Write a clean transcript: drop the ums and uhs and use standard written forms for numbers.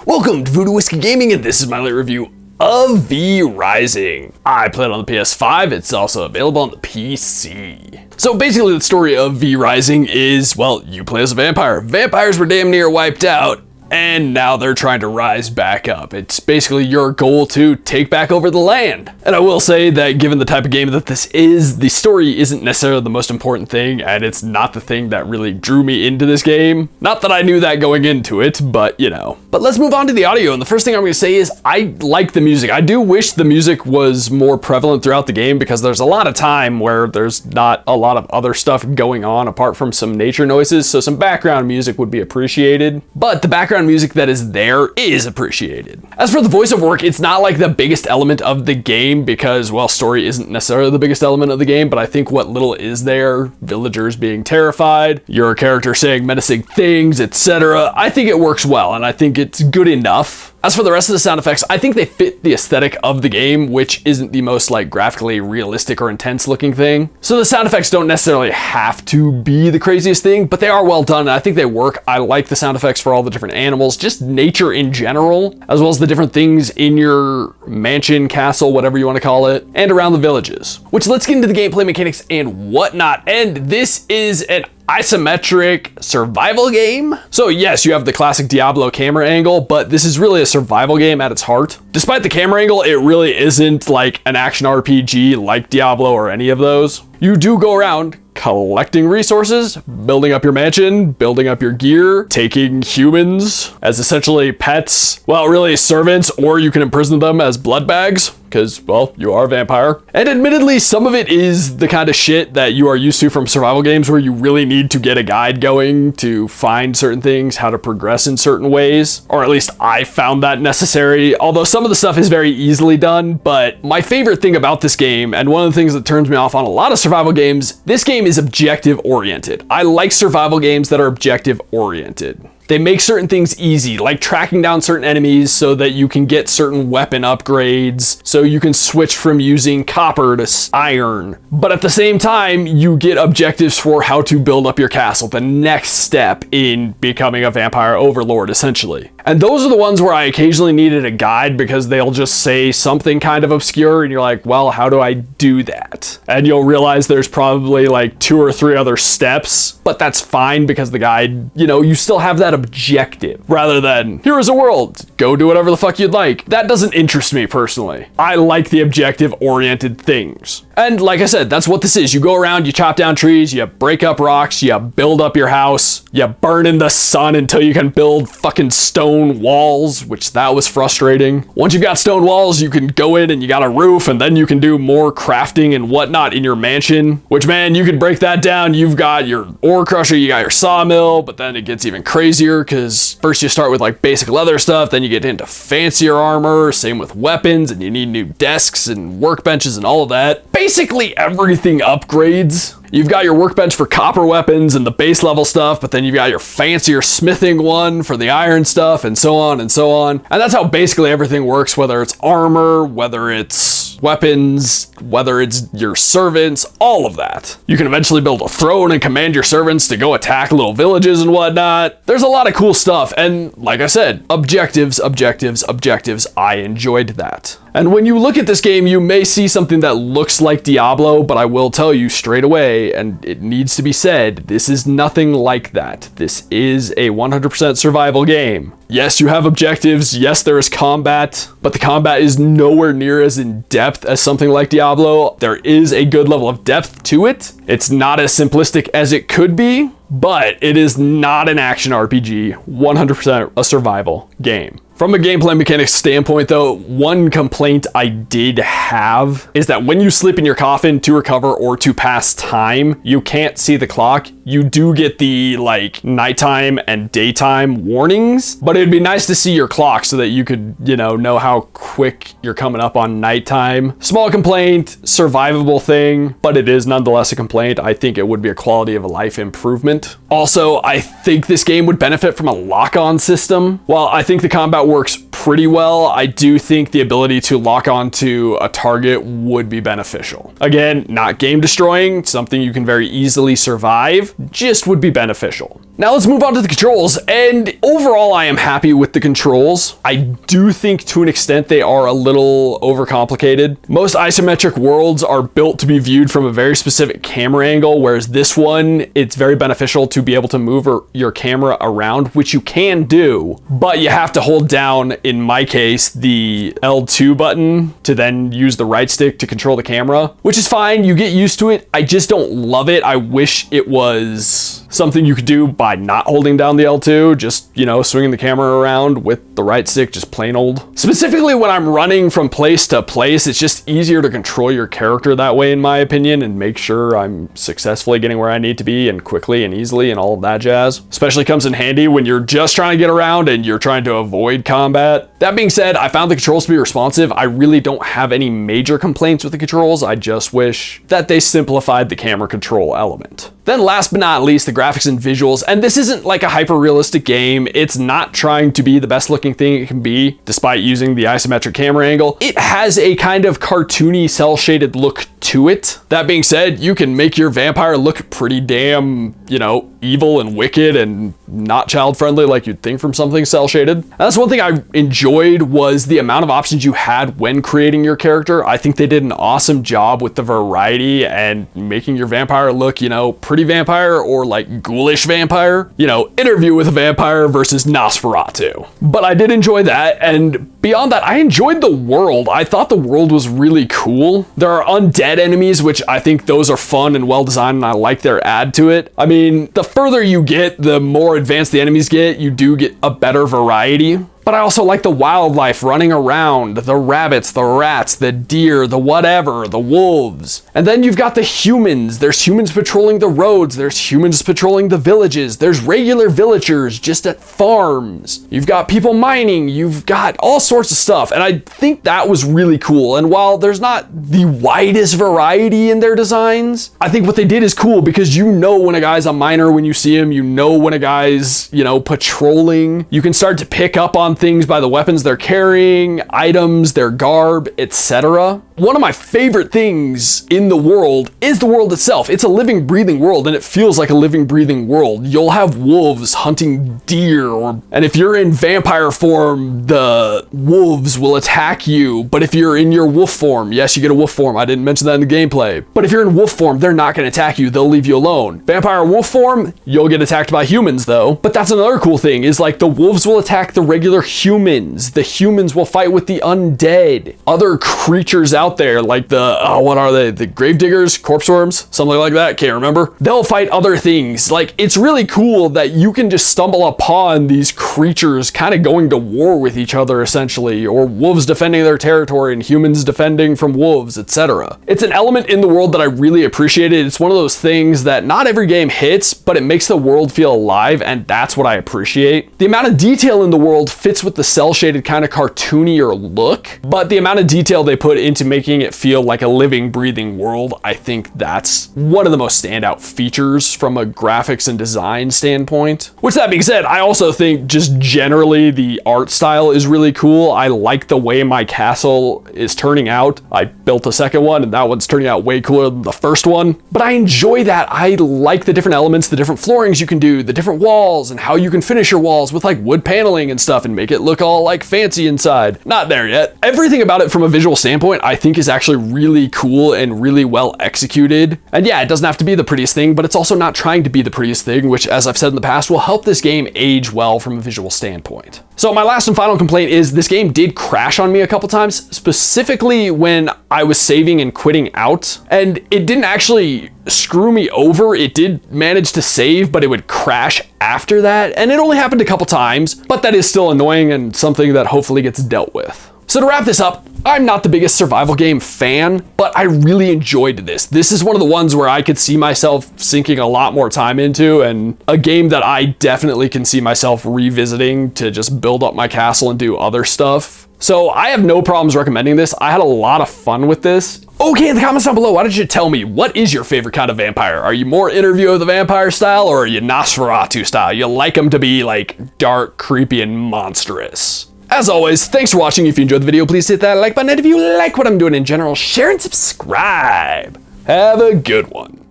Welcome to Voodoo Whiskey Gaming, and this is my late review of V Rising. I played on the PS5, it's also available on the PC. So basically the story of V Rising is, well, you play as a vampire. Vampires were damn near wiped out, and now they're trying to rise back up. It's basically your goal to take back over the land. And I will say that given the type of game that this is, the story isn't necessarily the most important thing, and it's not the thing that really drew me into this game. Not that I knew that going into it, but you know. But let's move on to the audio, and the first thing I'm gonna say is I like the music. I do wish the music was more prevalent throughout the game because there's a lot of time where there's not a lot of other stuff going on apart from some nature noises, so some background music would be appreciated. But the background music that is there is appreciated. As for the voiceover work, it's not like the biggest element of the game because, well, story isn't necessarily the biggest element of the game, but I think what little is there, villagers being terrified, your character saying menacing things, etc., I think it works well, and I think it's good enough. As for the rest of the sound effects, I think they fit the aesthetic of the game, which isn't the most like graphically realistic or intense looking thing. So the sound effects don't necessarily have to be the craziest thing, but they are well done and I think they work. I like the sound effects for all the different animals, just nature in general, as well as the different things in your mansion, castle, whatever you want to call it, and around the villages. Which, let's get into the gameplay mechanics and whatnot. And this is an isometric survival game. So yes, you have the classic Diablo camera angle, but this is really a survival game at its heart. Despite the camera angle, it really isn't like an action RPG like Diablo or any of those. You do go around collecting resources, building up your mansion, building up your gear, taking humans as essentially pets, well, really servants, or you can imprison them as blood bags, because, well, you are a vampire. And admittedly, some of it is the kind of shit that you are used to from survival games where you really need to get a guide going to find certain things, how to progress in certain ways, or at least I found that necessary, although some of the stuff is very easily done. But my favorite thing about this game, and one of the things that turns me off on a lot of survival games, this game is objective oriented. I like survival games that are objective oriented. They make certain things easy, like tracking down certain enemies so that you can get certain weapon upgrades, so you can switch from using copper to iron. But at the same time, you get objectives for how to build up your castle, the next step in becoming a vampire overlord, essentially. And those are the ones where I occasionally needed a guide because they'll just say something kind of obscure and you're like, well, how do I do that? And you'll realize there's probably like 2 or 3 other steps, but that's fine because the guide, you know, you still have that objective rather than here is a world, go do whatever the fuck you'd like. That doesn't interest me personally. I like the objective oriented things. And like I said, that's what this is. You go around, you chop down trees, you break up rocks, you build up your house, you burn in the sun until you can build fucking stone walls, which that was frustrating. Once you've got stone walls, you can go in and you got a roof, and then you can do more crafting and whatnot in your mansion, which, man, you can break that down. You've got your ore crusher, you got your sawmill, but then it gets even crazier because first you start with like basic leather stuff, then you get into fancier armor, same with weapons, and you need new desks and workbenches and all of that. Basically everything upgrades. You've got your workbench for copper weapons and the base level stuff, but then you've got your fancier smithing one for the iron stuff, and so on and so on. And that's how basically everything works, whether it's armor, whether it's weapons, whether it's your servants, all of that. You can eventually build a throne and command your servants to go attack little villages and whatnot. There's a lot of cool stuff, and like I said, objectives, objectives, objectives. I enjoyed that. And when you look at this game, you may see something that looks like Diablo, but I will tell you straight away, and it needs to be said, this is nothing like that. This is a 100% survival game. Yes, you have objectives, yes, there is combat, but the combat is nowhere near as in depth as something like Diablo. There is a good level of depth to it. It's not as simplistic as it could be, but it is not an action RPG, 100% a survival game. From a gameplay mechanics standpoint though, one complaint I did have is that when you sleep in your coffin to recover or to pass time, you can't see the clock. You do get the like nighttime and daytime warnings, but it'd be nice to see your clock so that you could, you know how quick you're coming up on nighttime. Small complaint, survivable thing, but it is nonetheless a complaint. I think it would be a quality of life improvement. Also, I think this game would benefit from a lock-on system. While I think the combat works pretty well, I do think the ability to lock onto a target would be beneficial. Again, not game destroying, something you can very easily survive, just would be beneficial. Now let's move on to the controls, and overall I am happy with the controls. I do think to an extent they are a little overcomplicated. Most isometric worlds are built to be viewed from a very specific camera angle, whereas this one, it's very beneficial to be able to move your camera around, which you can do, but you have to hold down, in my case, the L2 button to then use the right stick to control the camera, which is fine. You get used to it. I just don't love it. I wish it was something you could do by not holding down the L2, just, you know, swinging the camera around with the right stick, just plain old. Specifically when I'm running from place to place, it's just easier to control your character that way, in my opinion, and make sure I'm successfully getting where I need to be and quickly and easily and all of that jazz. Especially comes in handy when you're just trying to get around and you're trying to avoid combat. That being said, I found the controls to be responsive. I really don't have any major complaints with the controls. I just wish that they simplified the camera control element. Then last but not least, the graphics and visuals. And this isn't like a hyper-realistic game. It's not trying to be the best looking thing it can be, despite using the isometric camera angle. It has a kind of cartoony, cel-shaded look to it. That being said, you can make your vampire look pretty damn, you know, evil and wicked and not child-friendly like you'd think from something cel-shaded. That's one thing I enjoyed, was the amount of options you had when creating your character. I think they did an awesome job with the variety and making your vampire look, you know, pretty vampire or like ghoulish vampire. You know, Interview with a Vampire versus Nosferatu. But I did enjoy that, and beyond that, I enjoyed the world. I thought the world was really cool. There are undead enemies, which I think those are fun and well designed, and I like their add to it. I mean, the further you get, the more advanced the enemies get, you do get a better variety. But I also like the wildlife running around, the rabbits, the rats, the deer, the whatever, the wolves. And then you've got the humans. There's humans patrolling the roads. There's humans patrolling the villages. There's regular villagers just at farms. You've got people mining. You've got all sorts of stuff. And I think that was really cool. And while there's not the widest variety in their designs, I think what they did is cool, because you know when a guy's a miner when you see him. You know when a guy's, you know, patrolling. You can start to pick up on things by the weapons they're carrying, items, their garb, etc. One of my favorite things in the world is the world itself. It's a living, breathing world, and it feels like a living, breathing world. You'll have wolves hunting deer, and if you're in vampire form, the wolves will attack you. But if you're in your wolf form, yes, you get a wolf form. I didn't mention that in the gameplay. But if you're in wolf form, they're not going to attack you. They'll leave you alone. Vampire wolf form, you'll get attacked by humans though. But that's another cool thing, is like the wolves will attack the regular humans. The humans will fight with the undead. Other creatures out there, like the, what are they? The gravediggers, corpse worms, something like that. Can't remember. They'll fight other things. Like, it's really cool that you can just stumble upon these creatures kind of going to war with each other, essentially, or wolves defending their territory and humans defending from wolves, etc. It's an element in the world that I really appreciated. It's one of those things that not every game hits, but it makes the world feel alive, and that's what I appreciate. The amount of detail in the world fits with the cel-shaded kind of cartoonier look, but the amount of detail they put into making it feel like a living, breathing world, I think that's one of the most standout features from a graphics and design standpoint. Which, that being said, I also think just generally the art style is really cool. I like the way my castle is turning out. I built a second one, and that one's turning out way cooler than the first one. But I enjoy that. I like the different elements, the different floorings you can do, the different walls, and how you can finish your walls with like wood paneling and stuff and make it look all like fancy inside. Not there yet. Everything about it from a visual standpoint, I think, is actually really cool and really well executed. And yeah, it doesn't have to be the prettiest thing, but it's also not trying to be the prettiest thing, which, as I've said in the past, will help this game age well from a visual standpoint. So my last and final complaint is this game did crash on me a couple times, specifically when I was saving and quitting out. And it didn't actually screw me over. It did manage to save, but it would crash after that. And it only happened a couple times, but that is still annoying and something that hopefully gets dealt with. So to wrap this up, I'm not the biggest survival game fan, but I really enjoyed this. This is one of the ones where I could see myself sinking a lot more time into, and a game that I definitely can see myself revisiting to just build up my castle and do other stuff. So I have no problems recommending this. I had a lot of fun with this. Okay, in the comments down below, why don't you tell me, what is your favorite kind of vampire? Are you more Interview of the Vampire style, or are you Nosferatu style? You like them to be like dark, creepy, and monstrous. As always, thanks for watching. If you enjoyed the video, please hit that like button. And if you like what I'm doing in general, share and subscribe. Have a good one.